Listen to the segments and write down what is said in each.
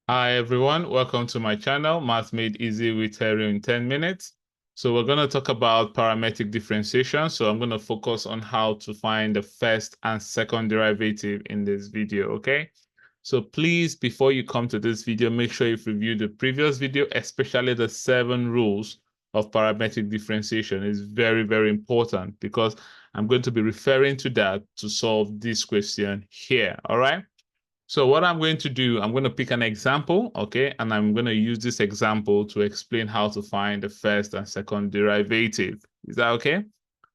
Hi everyone, welcome to my channel, Math Made Easy with Terry in 10 minutes. So we're going to talk about parametric differentiation. So I'm going to focus on how to find the first and second derivative in this video, okay? So please, before you come to this video, make sure you've reviewed the previous video, especially the 7 rules of parametric differentiation. It's very, very important because I'm going to be referring to that to solve this question here, all right? So what I'm going to do, I'm going to pick an example, okay? And I'm going to use this example to explain how to find the first and second derivative. Is that okay?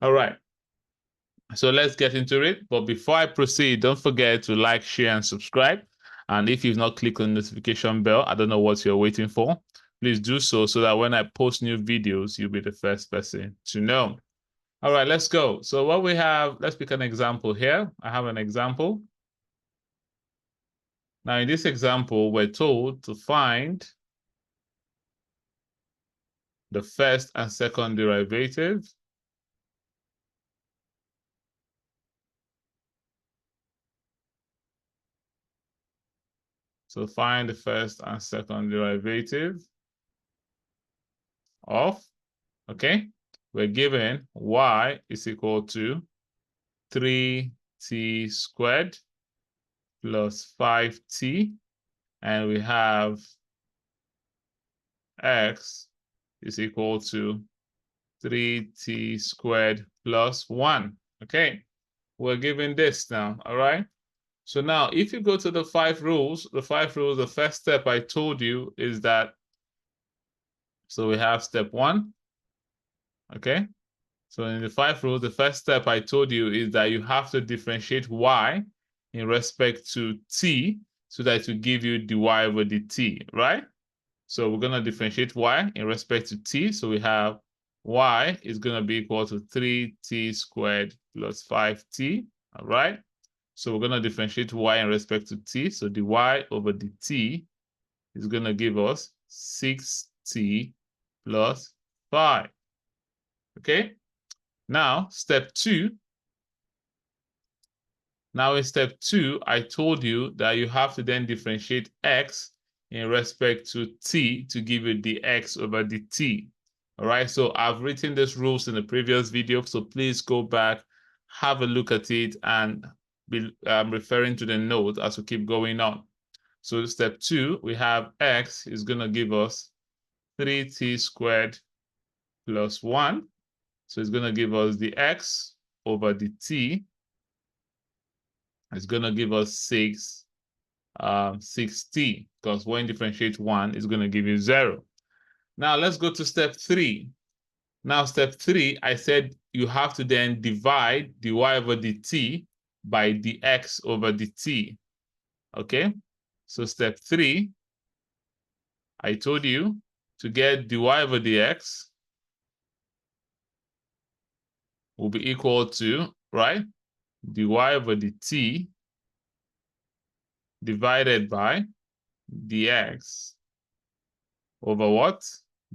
All right. So let's get into it. But before I proceed, don't forget to like, share, and subscribe. And if you've not clicked on the notification bell, I don't know what you're waiting for. Please do so that when I post new videos, you'll be the first person to know. All right, let's go. So what we have, let's pick an example here. I have an example. Now, in this example, we're told to find the first and second derivative So find the first and second derivative of, okay, we're given y is equal to 3t squared plus 5t, and we have x is equal to 3t squared plus 1. Okay, we're given this now, all right? So now, if you go to the 5 rules, the first step I told you is that, so we have step 1, okay? So in the 5 rules, the first step I told you is that you have to differentiate y in respect to t so that it will give you dy over dt, right? So we're going to differentiate y in respect to t. So we have y is going to be equal to 3t squared plus 5t, all right? So we're going to differentiate y in respect to t. So dy over dt is going to give us 6t plus 5, okay? Now, step 2. Now, in step 2, I told you that you have to then differentiate x in respect to t to give you dx over dt. All right, so I've written these rules in the previous video, so please go back, have a look at it, and be referring to the note as we keep going on. So step 2, we have x is going to give us 3t squared plus 1. So it's going to give us the x over the t. It's going to give us 6t, because when you differentiate 1, it's going to give you 0. Now let's go to step 3. Now step 3, I said you have to then divide dy over dt by dx over dt. Okay? So step 3, I told you to get dy over dx will be equal to, right, dy over dt divided by dx over what?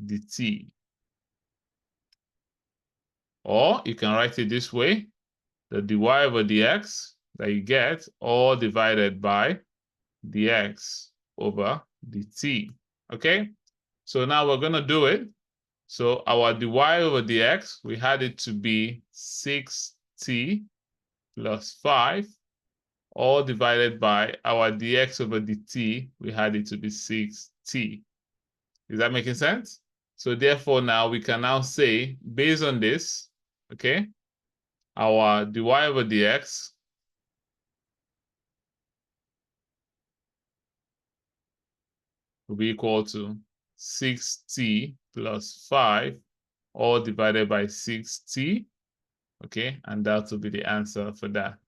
dt. Or you can write it this way, the dy over dx that you get, all divided by dx over dt. Okay? So now we're going to do it. So our dy over dx, we had it to be 6t plus 5, all divided by our dx over dt, we had it to be 6t. Is that making sense? So therefore now we can now say, based on this, okay, our dy over dx will be equal to 6t plus 5, all divided by 6t, okay, and that will be the answer for that.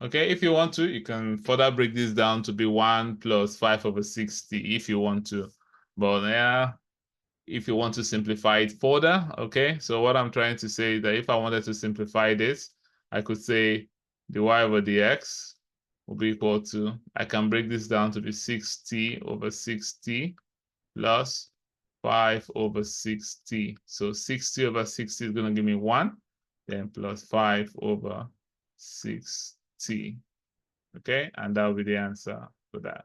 Okay, if you want to, you can further break this down to be 1 plus 5 over 6t if you want to. But yeah, if you want to simplify it further, okay, so what I'm trying to say is that if I wanted to simplify this, I could say dy over dx will be equal to, I can break this down to be 6t over 6t plus 5 over 6t. So 60 over 60 is going to give me 1, then plus 5 over 6t. Okay, and that will be the answer for that.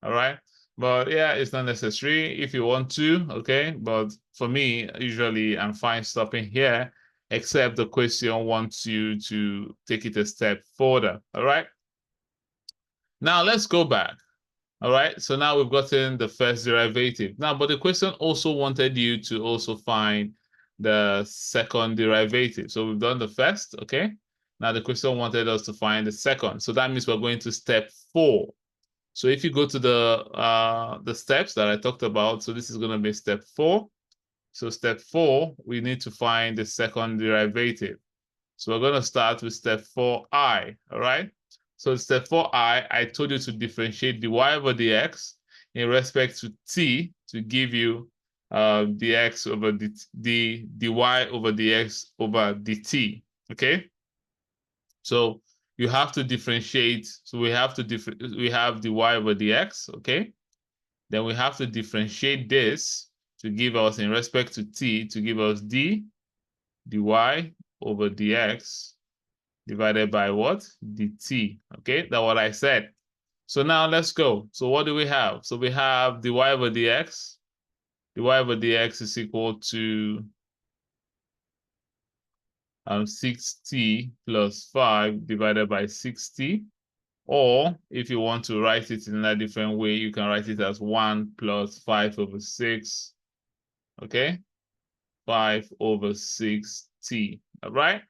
All right. But yeah, it's not necessary if you want to, okay? But for me, usually I'm fine stopping here, except the question wants you to take it a step further. All right. Now let's go back. All right, so now we've gotten the first derivative. Now, but the question also wanted you to also find the second derivative. So we've done the first, okay? Now the question wanted us to find the second. So that means we're going to step 4. So if you go to the steps that I talked about, so this is going to be step 4. So step 4, we need to find the second derivative. So we're going to start with step 4i, all right? So step 4i, I told you to differentiate dy over dx in respect to t to give you dx over the dy over dx over dt, okay? So you have to differentiate. So we have we have dy over dx, okay? Then we have to differentiate this to give us in respect to t to give us dy over dx divided by what? dt. Okay, that's what I said. So now let's go. So what do we have? So we have dy over dx. Dy over dx is equal to 6t plus 5 divided by 6t. Or if you want to write it in a different way, you can write it as 1 plus 5 over 6. Okay? 5 over 6t. All right?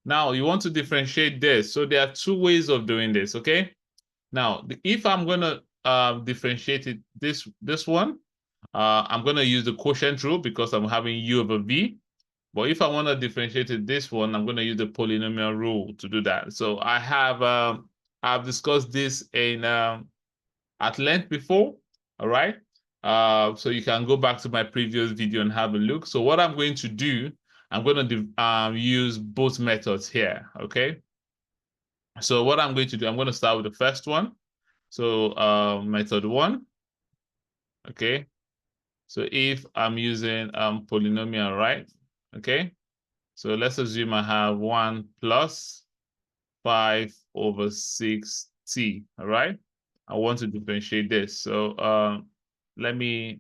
Now you want to differentiate this. So there are two ways of doing this, okay? Now, if I'm going to differentiate it this one, I'm going to use the quotient rule because I'm having u over v. But if I want to differentiate it this one, I'm going to use the polynomial rule to do that. So I have I've discussed this in at length before, all right? So you can go back to my previous video and have a look. So what I'm going to do, I'm going to use both methods here, okay? So what I'm going to do, I'm going to start with the first one. So method 1, okay? So if I'm using polynomial, right? Okay, so let's assume I have 1 plus 5 over 6t, all right? I want to differentiate this. So let me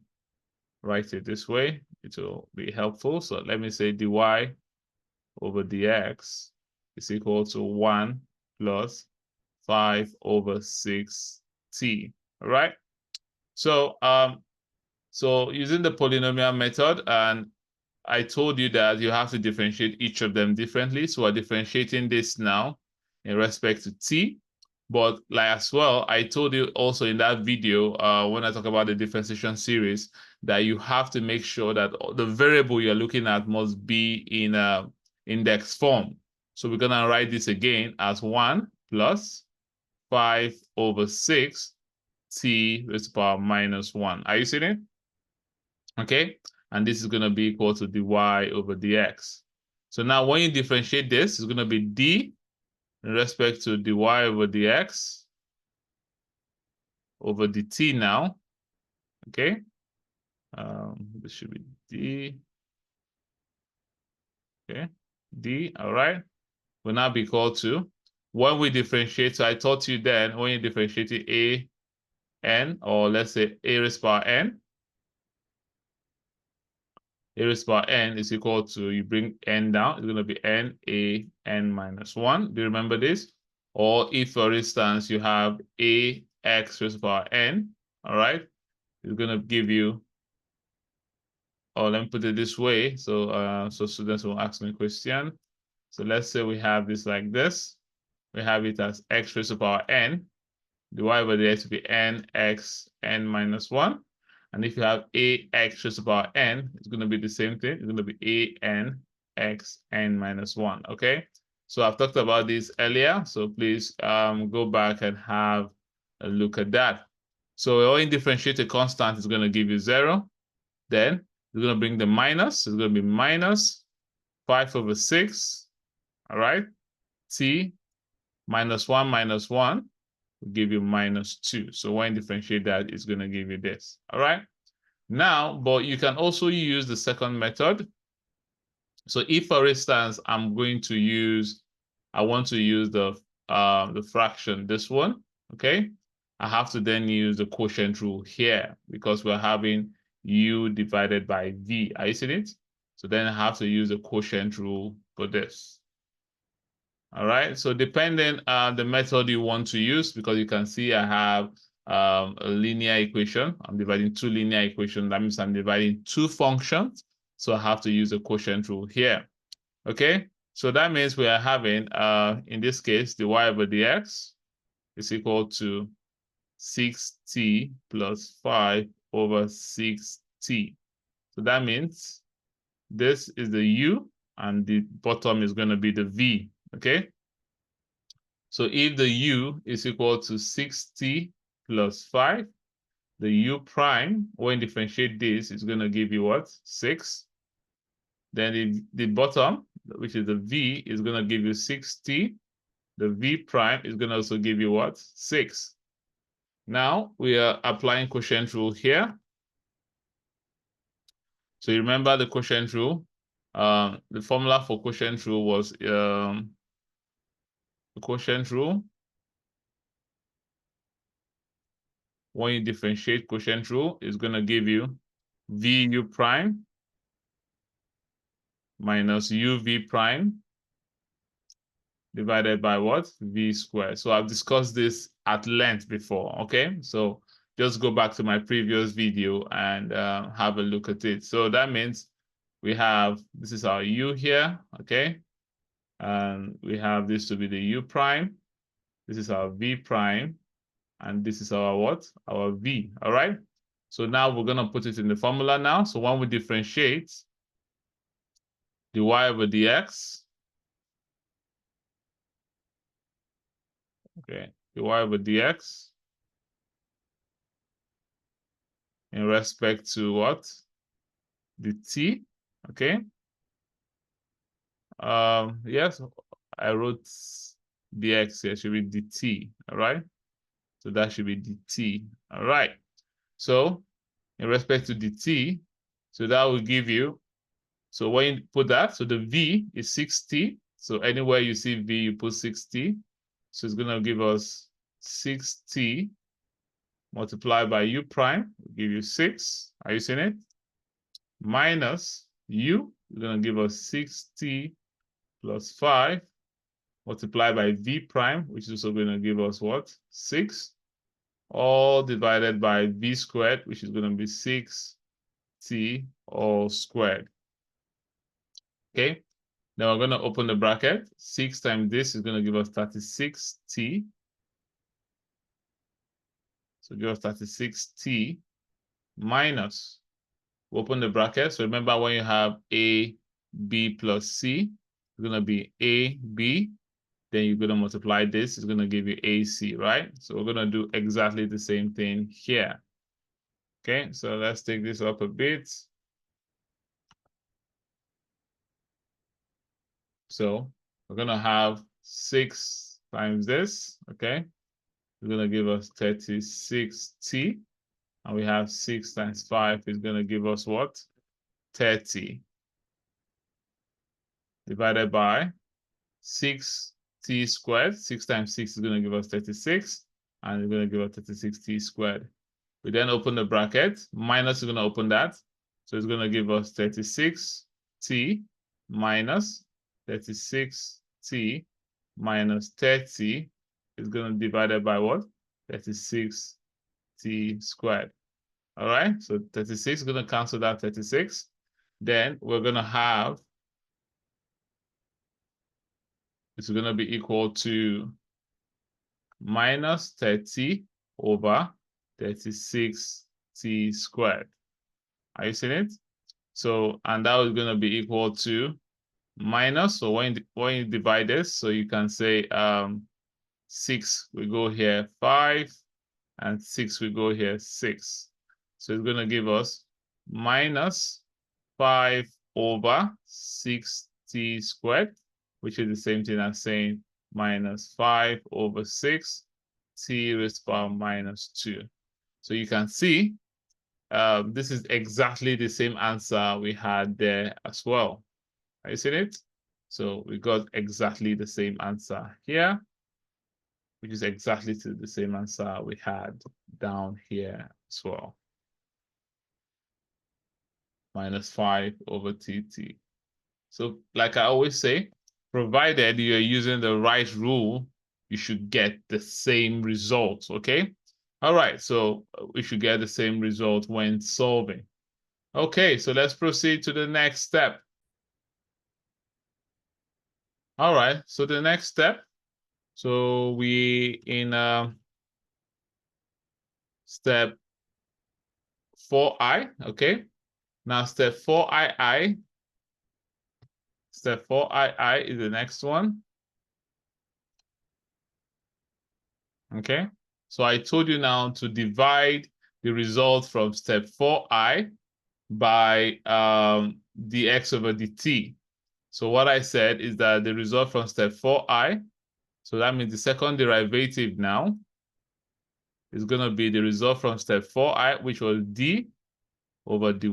write it this way. It will be helpful. So let me say dy over dx is equal to 1 plus 5 over 6t, all right? So using the polynomial method, and I told you that you have to differentiate each of them differently. So we're differentiating this now in respect to t. But like as well, I told you also in that video, when I talk about the differentiation series, that you have to make sure that the variable you're looking at must be in index form. So we're gonna write this again as 1 plus 5 over 6 t raised to the power minus 1. Are you seeing it? Okay, and this is going to be equal to dy over dx. So now when you differentiate this, it's going to be d in respect to dy over dx over dt now. Okay, this should be d. Okay, d, all right, will now be equal to, when we differentiate, so I taught you then, when you differentiate a n, or let's say a raised to power n, a raised to power n is equal to, you bring n down, it's going to be n a n minus 1. Do you remember this? Or if, for instance, you have a x raised to power n, all right, it's going to give you, or let me put it this way. So, so students will ask me a question. So let's say we have this like this. We have it as x raised to power n. The y over there to be n x n minus 1. And if you have a x raised to the power n, it's going to be the same thing. It's going to be a n x n minus 1, okay? So I've talked about this earlier, so please go back and have a look at that. So when you differentiate a constant, it's going to give you 0. Then it's going to bring the minus. It's going to be minus 5 over 6, all right? T minus 1 will give you minus 2. So when you differentiate that, it's going to give you this. All right. Now, but you can also use the second method. So if, for instance, I want to use the fraction, this one, okay? I have to then use the quotient rule here because we're having u divided by v. Are you seeing it? So then I have to use the quotient rule for this. All right, so depending on the method you want to use, because you can see I have a linear equation. I'm dividing two linear equations. That means I'm dividing two functions. So I have to use the quotient rule here. Okay, so that means we are having, in this case, the y over dx is equal to 6t plus 5 over 6t. So that means this is the u and the bottom is going to be the v, okay? So if the u is equal to 6t plus 5, the u prime, when you differentiate this, is going to give you what? 6. Then the bottom, which is the v, is going to give you 6t. The v prime is going to also give you what? 6. Now we are applying quotient rule here. So you remember the quotient rule? The formula for quotient rule was the quotient rule. When you differentiate quotient rule, is going to give you vu prime minus uv prime divided by what? V squared. So I've discussed this at length before, okay? So just go back to my previous video and have a look at it. So that means we have, this is our u here, okay? And we have this to be the u prime. This is our v prime. And this is our what? Our v, all right? So now we're going to put it in the formula now. So when we differentiate dy over dx, okay, dy over dx in respect to what? The t, okay? Yes, I wrote dx here, should be dt, all right? So that should be dt, all right? So in respect to dt, so that will give you, so when you put that, so the v is 6t, so anywhere you see v, you put 6t, so it's gonna give us 6t multiplied by u prime, will give you 6, are you seeing it? Minus u, is gonna give us 6t plus 5 multiplied by v prime, which is also going to give us what? 6, all divided by v squared, which is going to be 6t all squared. Okay, now we're going to open the bracket. 6 times this is going to give us 36t. So give us 36t minus, open the bracket. So remember when you have a, b plus c, it's going to be a, b. Then you're going to multiply this, it's going to give you AC, right? So we're going to do exactly the same thing here. Okay, so let's take this up a bit. So we're going to have 6 times this, okay? It's going to give us 36t. And we have 6 times 5 is going to give us what? 30. Divided by 6t squared. 6 times 6 is going to give us 36. And it's going to give us 36t squared. We then open the bracket. Minus is going to open that. So it's going to give us 36t minus 36t minus 30 is going to divide it by what? 36t squared. All right, so 36 is going to cancel that 36. Then we're going to have, it's going to be equal to minus 30 over 36t squared. Are you seeing it? So, and that is going to be equal to minus, so when you divide this, so you can say 6 we go here 5, and 6 we go here 6. So it's going to give us minus 5 over 6t squared, which is the same thing as saying minus 5 over 6 t raised to the power minus 2. So you can see this is exactly the same answer we had there as well. Are you seeing it? So we got exactly the same answer here. which is exactly to the same answer we had down here as well. Minus 5 over tt. So like I always say, provided you're using the right rule, you should get the same result, okay? All right, so we should get the same result when solving. Okay, so let's proceed to the next step. All right, so the next step, so we in step 4i, okay? Now step 4ii, step 4ii is the next one. Okay, so I told you now to divide the result from step 4i by dx over dt. So what I said is that the result from step 4i, so that means the second derivative now, is going to be the result from step 4i, which was d over dy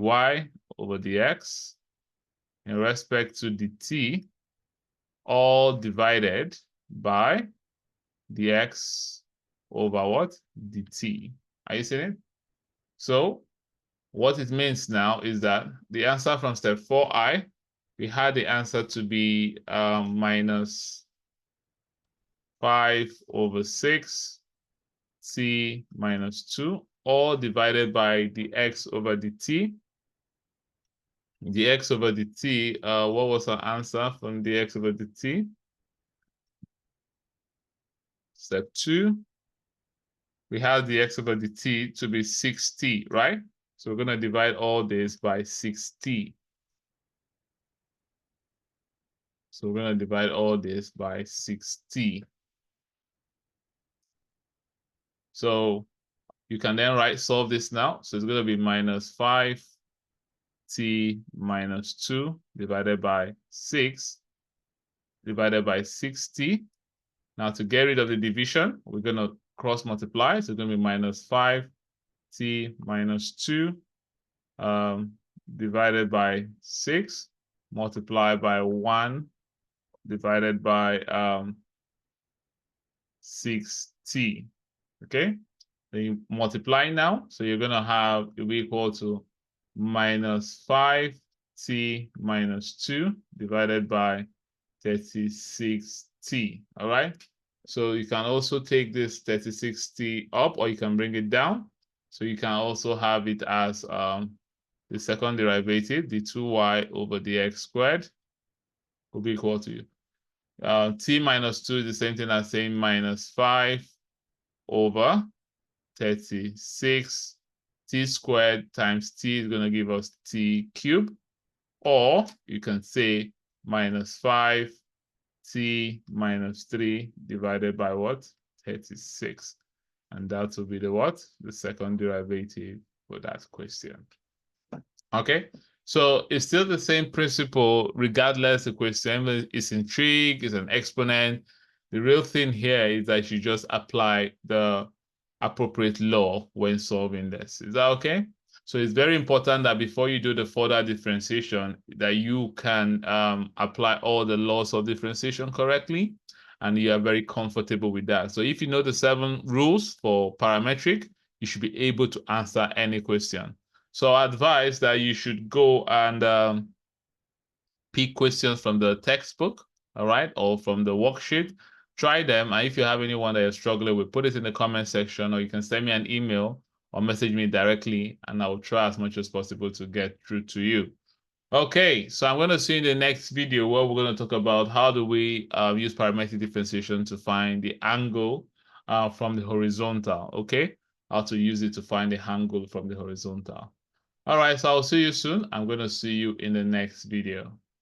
over dx in respect to dt, all divided by dx over what? dt. Are you seeing it? So what it means now is that the answer from step 4i, we had the answer to be minus 5 over 6 t minus 2, all divided by dx over dt. Dx over dt, what was our answer from dx over dt? Step 2, we have dx over dt to be 6t, right? So we're going to divide all this by 6t. So we're going to divide all this by 6t. So you can then solve this now. So it's going to be minus 5t minus 2 divided by 6 divided by 6t. Now to get rid of the division, we're going to cross multiply. So it's going to be minus 5t minus 2 divided by 6 multiplied by 1 divided by 6t. Okay, then you multiply now, so you're gonna have it will be equal to minus 5t minus 2 divided by 36t. All right, so you can also take this 36t up, or you can bring it down. So you can also have it as the second derivative, the 2y over dx squared, will be equal to t minus 2 is the same thing as saying minus 5 over 36. T squared times t is going to give us t cubed. Or you can say minus 5t minus 3 divided by what? 36. And that will be the what? The second derivative for that question. Okay, so it's still the same principle regardless the question is in trig, is an exponent. The real thing here is that you just apply the appropriate law when solving this. Is that okay? So it's very important that before you do the further differentiation, that you can apply all the laws of differentiation correctly, and you are very comfortable with that. So if you know the 7 rules for parametric, you should be able to answer any question. So I advise that you should go and pick questions from the textbook, all right, or from the worksheet. Try them, and if you have anyone that you're struggling with, put it in the comment section, or you can send me an email or message me directly, and I will try as much as possible to get through to you. Okay, so I'm going to see you in the next video where we're going to talk about how do we use parametric differentiation to find the angle from the horizontal, okay? How to use it to find the angle from the horizontal. All right, so I'll see you soon. I'm going to see you in the next video.